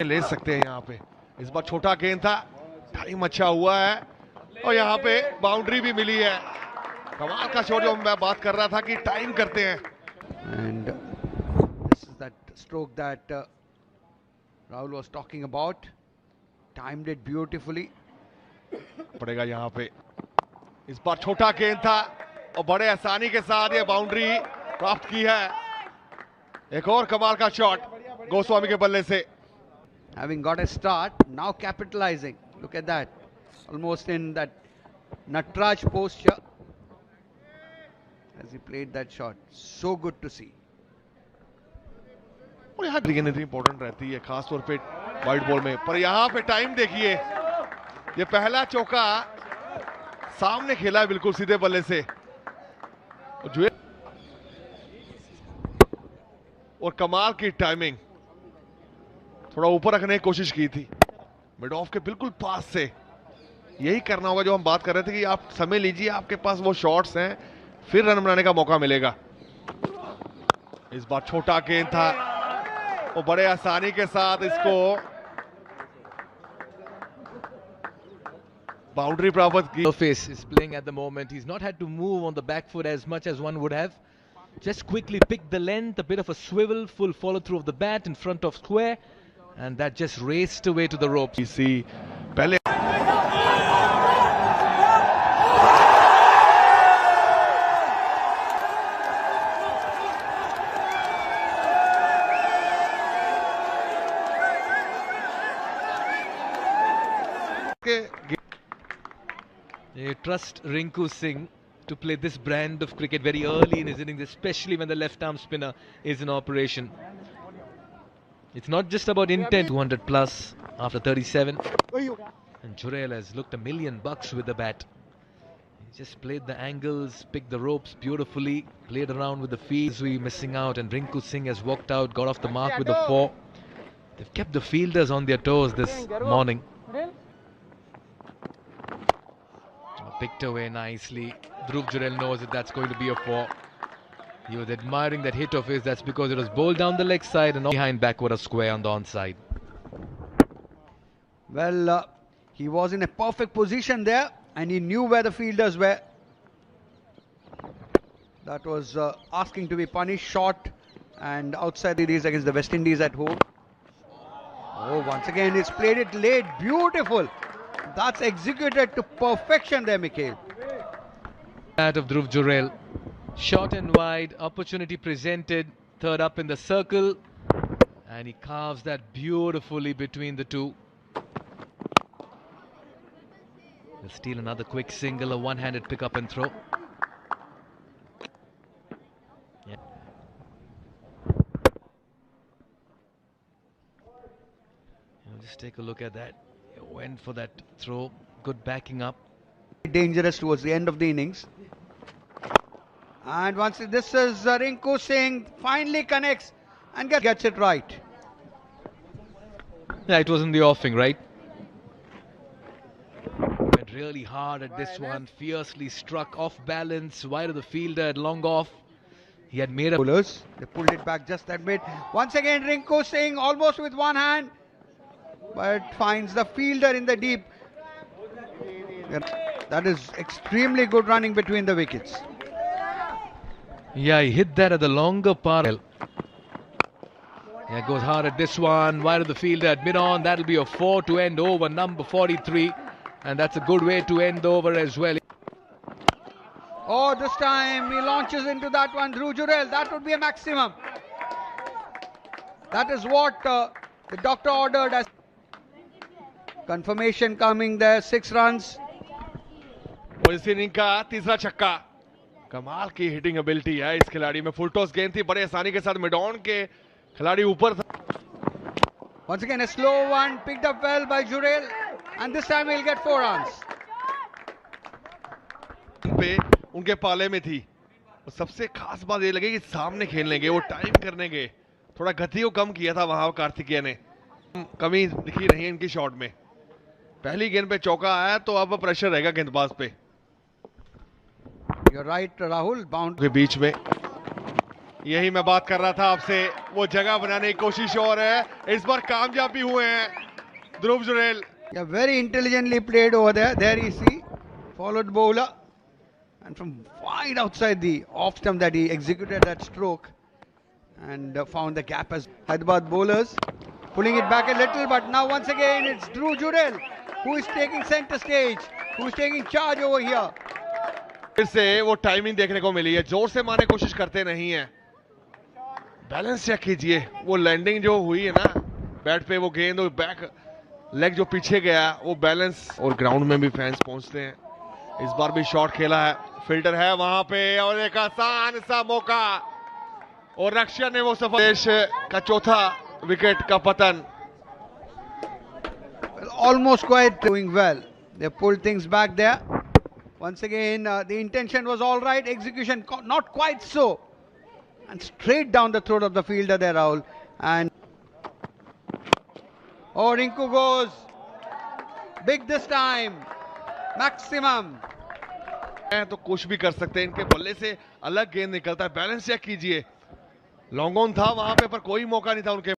ले सकते हैं यहाँ पे। इस बार छोटा गेंद था, टाइम अच्छा हुआ है और यहाँ पे बाउंड्री भी मिली है। कमाल का शॉट जो मैं बात कर रहा था कि टाइम करते हैं। And this is that stroke that Rahul was talking about. Timed it beautifully. पड़ेगा यहाँ पे। इस बार छोटा गेंद था और बड़े आसानी के साथ ये बाउंड्री प्राप्त की है। एक और कमाल का शॉट गोस्वामी के बल्ले से। Having got a start, now capitalizing. Look at that. Almost in that Natraj posture as he played that shot. So good to see. और यहाँ गेंद इतनी इंपॉर्टेंट रहती है खासतौर पे वाइड बॉल में, पर यहाँ पे टाइम देखिए। ये पहला चौका सामने खेला है बिल्कुल सीधे बल्ले से और कमाल की टाइमिंग। थोड़ा ऊपर रखने की कोशिश की थी मिड ऑफ के बिल्कुल पास से। यही करना होगा जो हम बात कर रहे थे कि आप समय लीजिए, आपके पास वो शॉट्स हैं, फिर रन बनाने का मौका मिलेगा। इस बार छोटा गेंद था और बड़े आसानी के साथ इसको बाउंड्री प्राप्त की। Surface is playing at the moment. He's not had to move on the back foot as much as one would have. Just quickly picked the length, a bit of a swivel, full follow through of the bat in front of square, and that just raced away to the ropes. इसी पहले They trust Rinku Singh to play this brand of cricket very early in his innings, especially when the left arm spinner is in operation. It's not just about intent. 200 plus after 37, and Jurel has looked $1,000,000 with the bat. He just played the angles, picked the ropes beautifully, played around with the fields. We missing out, and Rinku Singh has walked out, got off the mark with a 4. They've kept the fielders on their toes this morning. Picked away nicely. Dhruv Jurel knows that that's going to be a 4. He was admiring that hit of his. That's because it was bowled down the leg side and behind backward a square on the onside. Well, he was in a perfect position there and he knew where the fielders were. That was asking to be punished. Short and outside the series against the West Indies at home. Oh, once again he's played it late. Beautiful. That's executed to perfection there, Mikhail. That of Dhruv Jurel. Short and wide, opportunity presented, third up in the circle, and he carves that beautifully between the two. He'll steal another quick single, a one-handed pick up and throw. Yeah. Just take a look at that. He went for that throw, good backing up. Dangerous towards the end of the innings. And once this is Rinku Singh finally connects and gets it right. Yeah, it was in the offing, right? Went really hard at this one, fiercely struck off balance, wide of the fielder at long off. He had made a Bowlers, they pulled it back just that bit. Once again Rinku Singh almost with one hand, but finds the fielder in the deep. That is extremely good running between the wickets. Yeah, he hit that at the longer part. Yeah, goes hard at this one, wide of the fielder at mid-on. That'll be a 4 to end over, number 43. And that's a good way to end over as well. Oh, this time he launches into that one, Dhruv Jurel. That would be a maximum. That is what the doctor ordered as confirmation coming there, 6 runs. और इस inning का तीसरा छक्का। कमाल की hitting ability है इस खिलाड़ी में। फुल टॉस गेंद थी, बड़े आसानी के साथ मिड ऑन के खिलाड़ी ऊपर था। Once again a slow one picked up well by Jurel, and this time he'll get 4 runs. पे उनके पाले में थी। और सबसे खास बात ये लगी कि सामने खेलने गए, वो टाइम करने गए, थोड़ा गति को कम किया था वहां कार्तिकेय ने। कमी दिखी नहीं इनकी शॉट में। पहली गेंद पे चौका आया तो अब प्रेशर रहेगा गेंदबाज पे। You're right, Rahul. Bound के बीच में यही मैं बात कर रहा था आपसे, वो जगह बनाने की कोशिश और है, इस बार कामयाब भी हुए हैं ध्रुव Jurel. Yeah, very intelligently played over there. There you see, followed bowler, and from wide outside the off stump that he executed that stroke, and found the gap as Hyderabad bowlers pulling it back a little. But now once again it's Dhruv Jurel who is taking center stage, who is taking charge over here. फिर से वो timing देखने को मिली है, जोर से मारने की कोशिश करते नहीं है। बैलेंस चेक कीजिए, वो लैंडिंग जो हुई है ना बैट पे, वो गेंद और बैक लेग जो पीछे गया, वो बैलेंस, और ग्राउंड में भी फैंस पहुंचते हैं। इस बार भी शॉट खेला है, फिल्टर है वहां पे, और एक आसान सा मौका, और रक्षा ने वो सफल, देश का चौथा विकेट का पतन। Almost quite doing well. They pulled things back there. Once again, the intention was all right, execution not quite so. And straight down the throat of the fielder there, Rahul. And oh, Rinku goes big this time. Maximum. तो कुछ भी कर सकते हैं, इनके बल्ले से अलग गेंद निकलता है। बैलेंस चेक कीजिए, लॉन्ग ऑन था वहां पे, पर कोई मौका नहीं था उनके